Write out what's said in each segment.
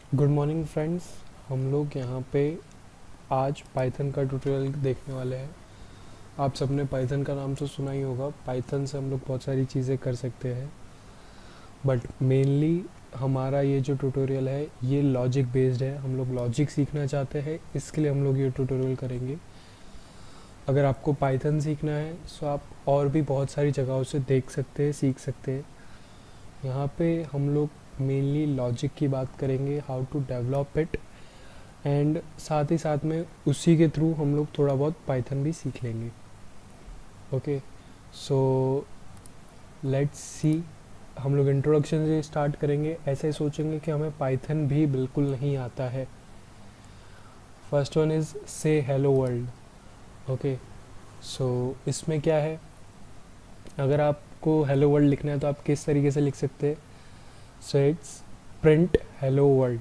Good morning friends. हम लोग यहाँ पे आज पाइथन का ट्यूटोरियल देखने वाले हैं। आप सबने पाइथन का नाम तो सुना ही होगा। पाइथन से हम लोग बहुत सारी चीज़ें कर सकते हैं, बट मेनली हमारा ये जो ट्यूटोरियल है ये लॉजिक बेस्ड है। हम लोग लॉजिक सीखना चाहते हैं, इसके लिए हम लोग ये ट्यूटोरियल करेंगे। अगर आपको पाइथन सीखना है तो आप और भी बहुत सारी जगहों से देख सकते हैं, सीख सकते हैं। यहाँ पे हम लोग मेनली लॉजिक की बात करेंगे, how to develop it, and साथ ही साथ में उसी के थ्रू हम लोग थोड़ा बहुत पाइथन भी सीख लेंगे। Okay, so let's see. हम लोग इंट्रोडक्शन से स्टार्ट करेंगे। ऐसे सोचेंगे कि हमें पाइथन भी बिल्कुल नहीं आता है। फर्स्ट वन इज़ से हेलो वर्ल्ड। ओके, सो इसमें क्या है, अगर आपको हेलो वर्ल्ड लिखना है तो आप किस तरीके से लिख सकते हैं। So it's print hello world.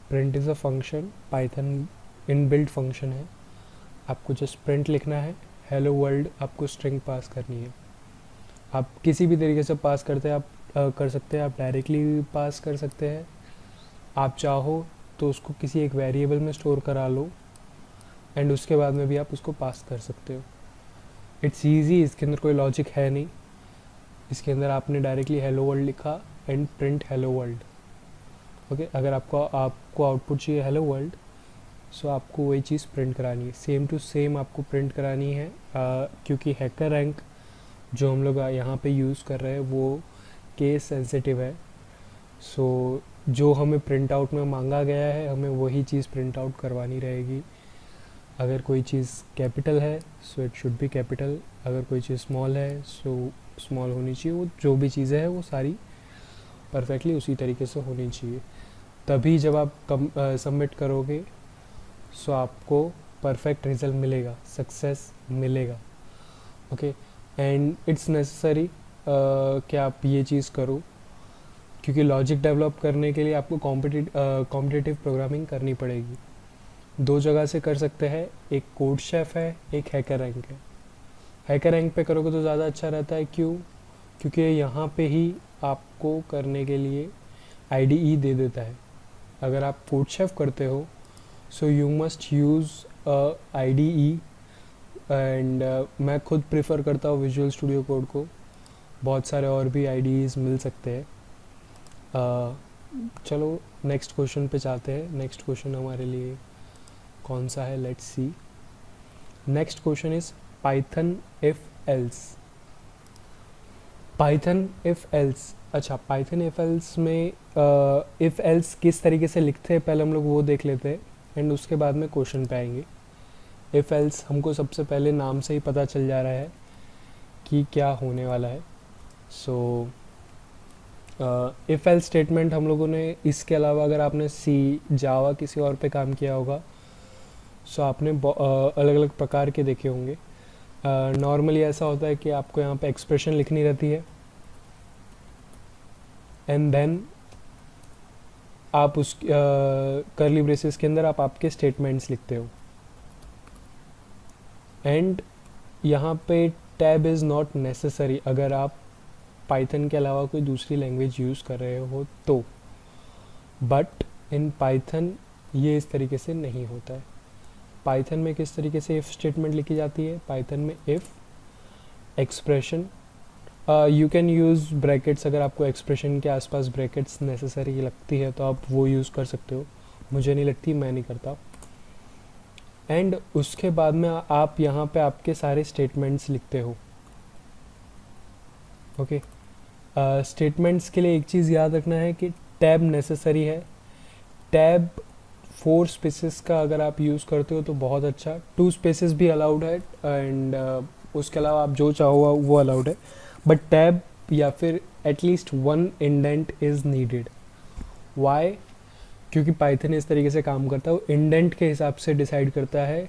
Print is a function, Python inbuilt function है। आपको जस्ट प्रिंट लिखना है, हेलो वर्ल्ड आपको स्ट्रिंग पास करनी है। आप किसी भी तरीके से पास करते हैं, आप कर सकते हैं। आप डायरेक्टली भी पास कर सकते हैं, आप चाहो तो उसको किसी एक वेरिएबल में स्टोर करा लो एंड उसके बाद में भी आप उसको पास कर सकते हो। इट्स ईजी, इसके अंदर कोई लॉजिक है नहीं। इसके अंदर आपने डायरेक्टली हेलो वर्ल्ड लिखा and print hello world. Okay, अगर आपको आउटपुट चाहिए हेलो वर्ल्ड, सो आपको वही चीज़ प्रिंट करानी है, सेम टू सेम आपको प्रिंट करानी है। क्योंकि हैकर रैंक जो हम लोग यहाँ पे यूज़ कर रहे हैं वो केस सेंसिटिव है। सो जो हमें प्रिंट आउट में मांगा गया है हमें वही चीज़ प्रिंट आउट करवानी रहेगी। अगर कोई चीज़ कैपिटल है so it should be capital, अगर कोई चीज़ स्मॉल है सो स्मॉल होनी चाहिए। वो जो भी चीज़ें हैं वो सारी परफेक्टली उसी तरीके से होनी चाहिए। तभी जब आप सबमिट करोगे सो आपको परफेक्ट रिजल्ट मिलेगा, सक्सेस मिलेगा। ओके, एंड इट्स नेसेसरी कि आप ये चीज़ करो, क्योंकि लॉजिक डेवलप करने के लिए आपको कॉम्पिटिटिव प्रोग्रामिंग करनी पड़ेगी। दो जगह से कर सकते हैं, एक कोड शेफ है, एक हैकर रैंक है। हैकर रैंक पे करोगे तो ज़्यादा अच्छा रहता है। क्यों? क्योंकि यहाँ पे ही आपको करने के लिए आईडीई दे देता है। अगर आप कोड शेफ करते हो so you must use IDE, and मैं खुद प्रेफर करता हूँ विजुअल स्टूडियो कोड को। बहुत सारे और भी आईडीईज़ मिल सकते हैं। चलो नेक्स्ट क्वेश्चन पे जाते हैं। नेक्स्ट क्वेश्चन हमारे लिए कौन सा है, let's see. Next question is Python if else. Python if else, अच्छा पाइथन इफ एल्स में इफ एल्स किस तरीके से लिखते हैं पहले हम लोग वो देख लेते हैं एंड उसके बाद में क्वेश्चन पे आएंगे। इफ एल्स हमको सबसे पहले नाम से ही पता चल जा रहा है कि क्या होने वाला है। सो इफ एल्स स्टेटमेंट हम लोगों ने, इसके अलावा अगर आपने सी, जावा किसी और पे काम किया होगा सो आपने अलग अलग प्रकार के देखे होंगे। नॉर्मली ऐसा होता है कि आपको यहाँ पे एक्सप्रेशन लिखनी रहती है एंड देन आप उस कर्ली ब्रेसेस के अंदर आप आपके स्टेटमेंट्स लिखते हो। एंड यहाँ पे टैब इज़ नॉट नेसेसरी अगर आप पाइथन के अलावा कोई दूसरी लैंग्वेज यूज़ कर रहे हो तो, बट इन पाइथन ये इस तरीके से नहीं होता है। पाइथन में किस तरीके से इफ़ स्टेटमेंट लिखी जाती है, पाइथन में if expression, you can use brackets. अगर आपको एक्सप्रेशन के आसपास ब्रैकेट्स नेसेसरी लगती है तो आप वो यूज़ कर सकते हो, मुझे नहीं लगती, मैं नहीं करता। एंड उसके बाद में आप यहाँ पे आपके सारे स्टेटमेंट्स लिखते हो। ओके, स्टेटमेंट्स के लिए एक चीज़ याद रखना है कि टैब नेसेसरी है। टैब 4 स्पेसेस का अगर आप यूज़ करते हो तो बहुत अच्छा, 2 स्पेसेस भी अलाउड है एंड उसके अलावा आप जो चाहो वो अलाउड है, बट टैब या फिर at least 1 indent is needed. Why? क्योंकि पाइथन इस तरीके से काम करता है, वो इंडेंट के हिसाब से डिसाइड करता है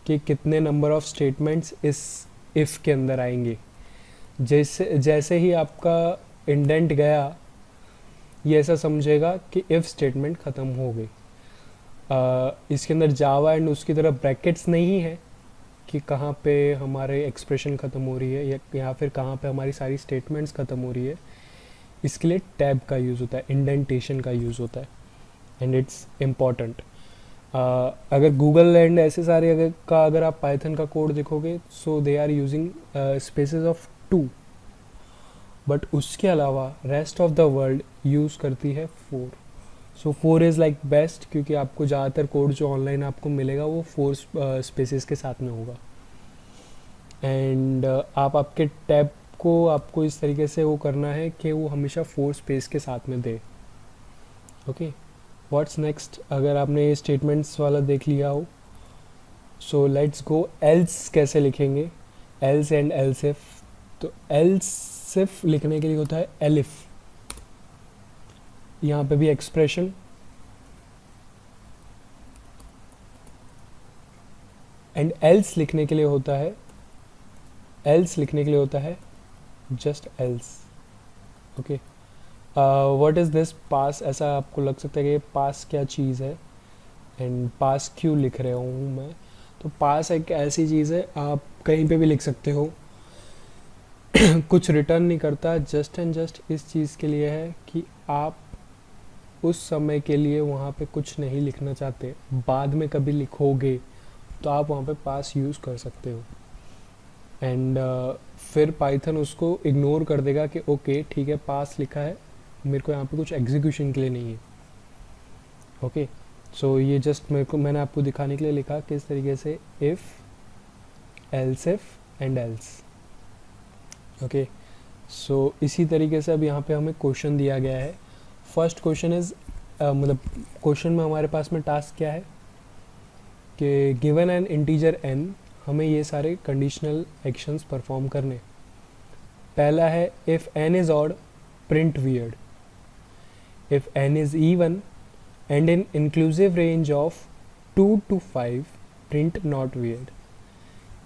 कि कितने नंबर ऑफ स्टेटमेंट्स इस इफ़ के अंदर आएंगे। जैसे ही आपका इंडेंट गया ये ऐसा समझेगा कि इफ़ स्टेटमेंट ख़त्म हो गई। इसके अंदर जावा एंड उसकी तरह ब्रैकेट्स नहीं है कि कहाँ पे हमारे एक्सप्रेशन ख़त्म हो रही है या फिर कहाँ पे हमारी सारी स्टेटमेंट्स ख़त्म हो रही है। इसके लिए टैब का यूज़ होता है, इंडेंटेशन का यूज़ होता है। And it's important. अगर गूगल एंड ऐसे सारे अगर आप पाइथन का कोड देखोगे, so they are using spaces of 2, but उसके अलावा rest of the world use करती है 4। सो 4 इज़ लाइक बेस्ट, क्योंकि आपको ज़्यादातर कोड जो ऑनलाइन आपको मिलेगा वो 4 स्पेसेस के साथ में होगा। एंड आप आपके टैब को आपको इस तरीके से वो करना है कि वो हमेशा 4 स्पेस के साथ में दे। Okay, what's next? अगर आपने ये स्टेटमेंट्स वाला देख लिया हो, सो लेट्स गो एल्स कैसे लिखेंगे, एल्स एंड एल्स इफ। तो एल्स सिर्फ लिखने के लिए होता है एलिफ, यहाँ पे भी एक्सप्रेशन, एंड एल्स लिखने के लिए होता है, एल्स लिखने के लिए होता है just else. Okay, what is this pass? ऐसा आपको लग सकता है कि पास क्या चीज़ है एंड पास क्यों लिख रहा हूँ मैं। तो पास एक ऐसी चीज़ है, आप कहीं पे भी लिख सकते हो कुछ रिटर्न नहीं करता, जस्ट एंड जस्ट इस चीज़ के लिए है कि आप उस समय के लिए वहाँ पे कुछ नहीं लिखना चाहते, बाद में कभी लिखोगे तो आप वहाँ पे पास यूज़ कर सकते हो। एंड फिर पाइथन उसको इग्नोर कर देगा कि ओके ठीक है, पास लिखा है, मेरे को यहाँ पे कुछ एग्जीक्यूशन के लिए नहीं है। ओके, सो ये जस्ट मैंने आपको दिखाने के लिए लिखा किस तरीके से if, else if and else. Okay, so इसी तरीके से अब यहाँ पे हमें क्वेश्चन दिया गया है। फर्स्ट क्वेश्चन इज मतलब क्वेश्चन में हमारे पास में टास्क क्या है कि गिवन एन इंटीजर n, हमें ये सारे कंडीशनल एक्शंस परफॉर्म करने। पहला है if n is odd print weird, if n is even and in inclusive range of 2 to 5 print not weird,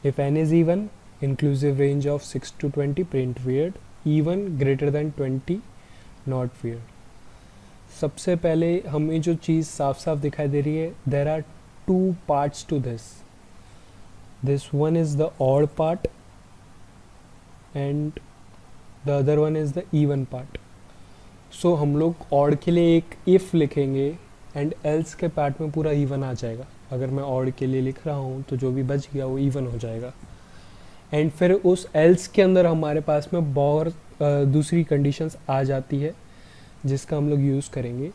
if n is even inclusive range of 6 to 20 print weird, even greater than 20 not weird. सबसे पहले हमें जो चीज़ साफ साफ दिखाई दे रही है, there are 2 parts to this. This one is the odd part and the other one is the even part. So हम लोग odd के लिए एक if लिखेंगे and else के पार्ट में पूरा even आ जाएगा। अगर मैं odd के लिए लिख रहा हूँ तो जो भी बच गया वो even हो जाएगा। एंड फिर उस else के अंदर हमारे पास में बहुत दूसरी कंडीशंस आ जाती है जिसका हम लोग यूज़ करेंगे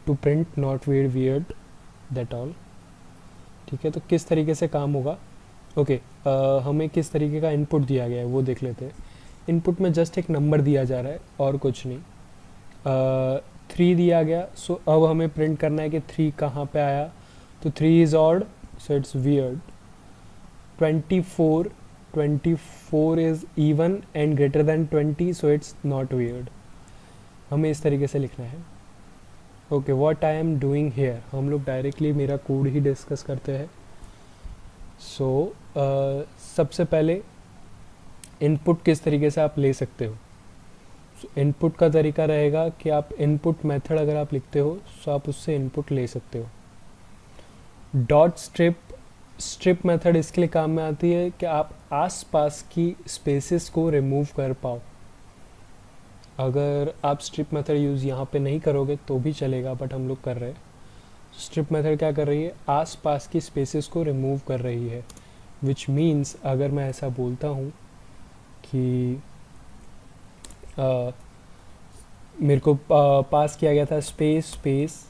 to print not weird that all. ठीक है, तो किस तरीके से काम होगा। ओके, हमें किस तरीके का इनपुट दिया गया है वो देख लेते हैं। इनपुट में जस्ट एक नंबर दिया जा रहा है और कुछ नहीं। 3 दिया गया, सो अब हमें प्रिंट करना है कि 3 कहाँ पे आया। तो 3 is odd, so it's weird. 24 is even and greater than 20, so it's not weird. हमें इस तरीके से लिखना है। Okay, what I am doing here, हम लोग डायरेक्टली मेरा कोड ही डिस्कस करते हैं। सो सबसे पहले इनपुट किस तरीके से आप ले सकते हो। इनपुट का तरीका रहेगा कि आप इनपुट मेथड अगर आप लिखते हो तो आप उससे इनपुट ले सकते हो। डॉट स्ट्रिप मेथड इसके लिए काम में आती है कि आप आसपास की स्पेसेस को रिमूव कर पाओ। अगर आप स्ट्रिप मेथड यूज़ यहाँ पे नहीं करोगे तो भी चलेगा, बट हम लोग कर रहे हैं। स्ट्रिप मेथड क्या कर रही है, आसपास की स्पेसेस को रिमूव कर रही है। विच मीन्स अगर मैं ऐसा बोलता हूँ कि मेरे को पास किया गया था स्पेस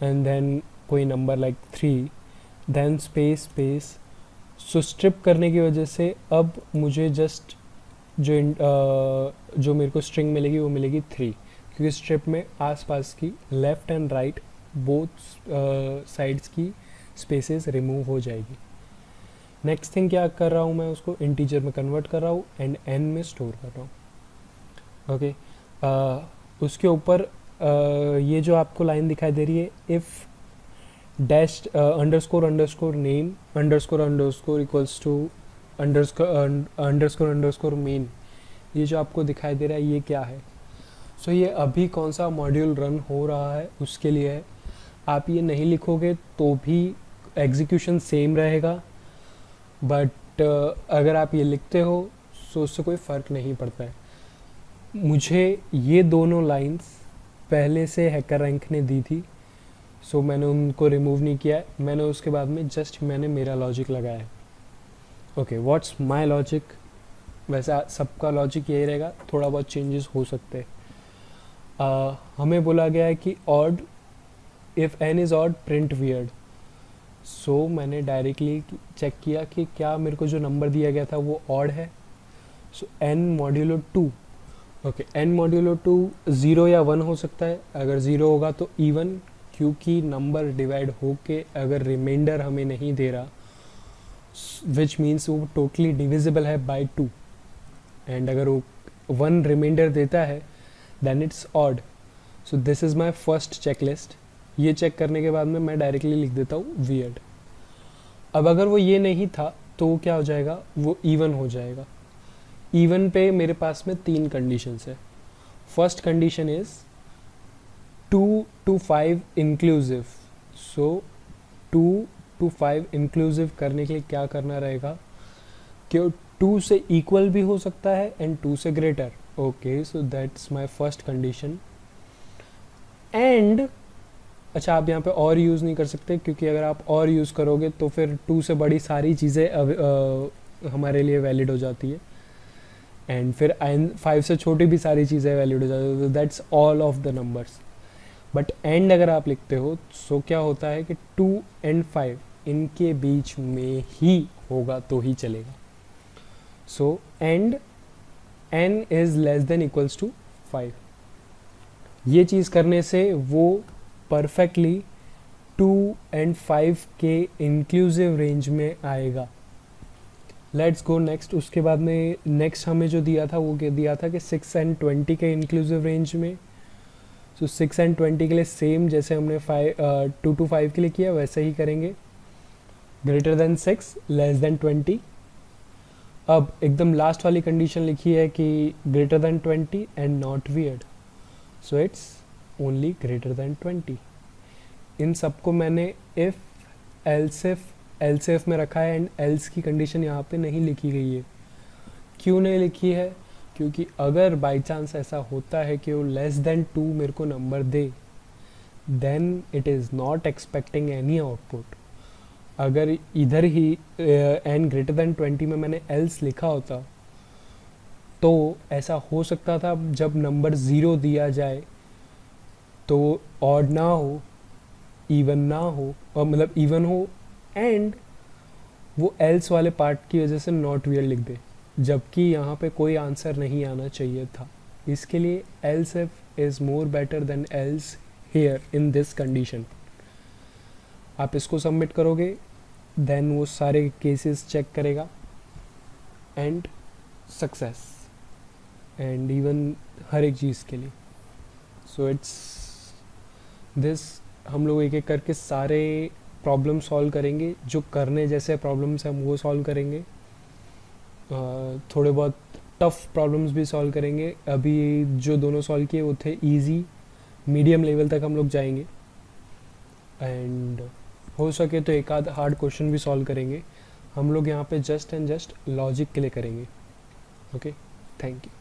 एंड देन कोई नंबर लाइक 3, देन स्पेस। सो स्ट्रिप करने की वजह से अब मुझे जस्ट जो मेरे को स्ट्रिंग मिलेगी वो मिलेगी 3, क्योंकि स्ट्रिप में आसपास की left and right both sides की स्पेसेस रिमूव हो जाएगी। नेक्स्ट थिंग क्या कर रहा हूँ मैं, उसको इंटीजर में कन्वर्ट कर रहा हूँ एंड n में स्टोर कर रहा हूँ। ओके, उसके ऊपर ये जो आपको लाइन दिखाई दे रही है, if dash underscore name underscore equals to underscore main, ये जो आपको दिखाई दे रहा है ये क्या है। सो ये अभी कौन सा मॉड्यूल रन हो रहा है उसके लिए है। आप ये नहीं लिखोगे तो भी एग्जीक्यूशन सेम रहेगा, बट अगर आप ये लिखते हो तो उससे कोई फ़र्क नहीं पड़ता है। मुझे ये दोनों लाइंस पहले से हैकर रैंक ने दी थी, सो मैंने उनको रिमूव नहीं किया है, मैंने उसके बाद में जस्ट मैंने मेरा लॉजिक लगाया है। Okay, what's my logic? वैसा सबका लॉजिक यही रहेगा, थोड़ा बहुत चेंजेस हो सकते हैं। हमें बोला गया है कि odd, if n is odd print weird. So मैंने डायरेक्टली चेक किया कि क्या मेरे को जो नंबर दिया गया था वो ऑड है। So n modulo 2, okay, n modulo 2 zero या 1 हो सकता है। अगर ज़ीरो होगा तो इवन, क्योंकि नंबर डिवाइड होके अगर रिमाइंडर हमें नहीं दे रहा, विच मीन्स वो टोटली डिविजिबल है बाय 2, एंड अगर वो 1 रिमाइंडर देता है then it's odd. So this is my first check list. ये चेक करने के बाद में मैं डायरेक्टली लिख देता हूँ वियर्ड। अब अगर वो ये नहीं था तो वो क्या हो जाएगा, वो इवन हो जाएगा। इवन पे मेरे पास में 3 कंडीशंस है। First condition is 2 to 5 inclusive. So 2 to 5 inclusive करने के लिए क्या करना रहेगा कि 2 से इक्वल भी हो सकता है एंड 2 से greater. Okay, so that's my first condition. And अच्छा, आप यहाँ पे और यूज़ नहीं कर सकते, क्योंकि अगर आप और यूज़ करोगे तो फिर 2 से बड़ी सारी चीज़ें हमारे लिए वैलिड हो जाती है, एंड फिर 5 से छोटी भी सारी चीज़ें वैलिड हो जाती है। That's all of the numbers. But and अगर आप लिखते हो सो क्या होता है कि 2 and 5 इनके बीच में ही होगा तो ही चलेगा। So and n is less than equals to 5। ये चीज़ करने से वो परफेक्टली 2 and 5 के इंक्लूसिव रेंज में आएगा। Let's go next. उसके बाद में नेक्स्ट हमें जो दिया था वो दिया था कि 6 and 20 के इंक्लूसिव रेंज में। सो 6 and 20 के लिए सेम जैसे हमने 2 to 5 के लिए किया वैसे ही करेंगे। Greater than 6, less than 20। अब एकदम लास्ट वाली कंडीशन लिखी है कि greater than 20 and not weird. So it's only greater than 20। इन सबको मैंने इफ़, एल्स इफ में रखा है, एंड एल्स की कंडीशन यहाँ पे नहीं लिखी गई है। क्यों नहीं लिखी है? क्योंकि अगर बाई चांस ऐसा होता है कि वो लेस देन 2 मेरे को नंबर दे, then it is not expecting any output. अगर इधर ही एन ग्रेटर देन 20 में मैंने एल्स लिखा होता तो ऐसा हो सकता था जब नंबर 0 दिया जाए तो ऑड ना हो, इवन ना हो, और मतलब इवन हो, एंड वो एल्स वाले पार्ट की वजह से नॉट वियर्ड लिख दे, जबकि यहाँ पे कोई आंसर नहीं आना चाहिए था। इसके लिए else if is more better than else here in this condition. आप इसको सबमिट करोगे देन वो सारे केसेस चेक करेगा एंड सक्सेस, एंड इवन हर एक चीज़ के लिए। सो इट्स दिस, हम लोग एक एक करके सारे प्रॉब्लम सॉल्व करेंगे। जो करने जैसे प्रॉब्लम्स हैं हम वो सॉल्व करेंगे, थोड़े बहुत टफ प्रॉब्लम्स भी सॉल्व करेंगे। अभी जो दोनों सॉल्व किए वो थे इजी, मीडियम लेवल तक हम लोग जाएंगे, एंड हो सके तो एक आध हार्ड क्वेश्चन भी सॉल्व करेंगे। हम लोग यहाँ पे जस्ट एंड जस्ट लॉजिक के लिए करेंगे। Okay, thank you.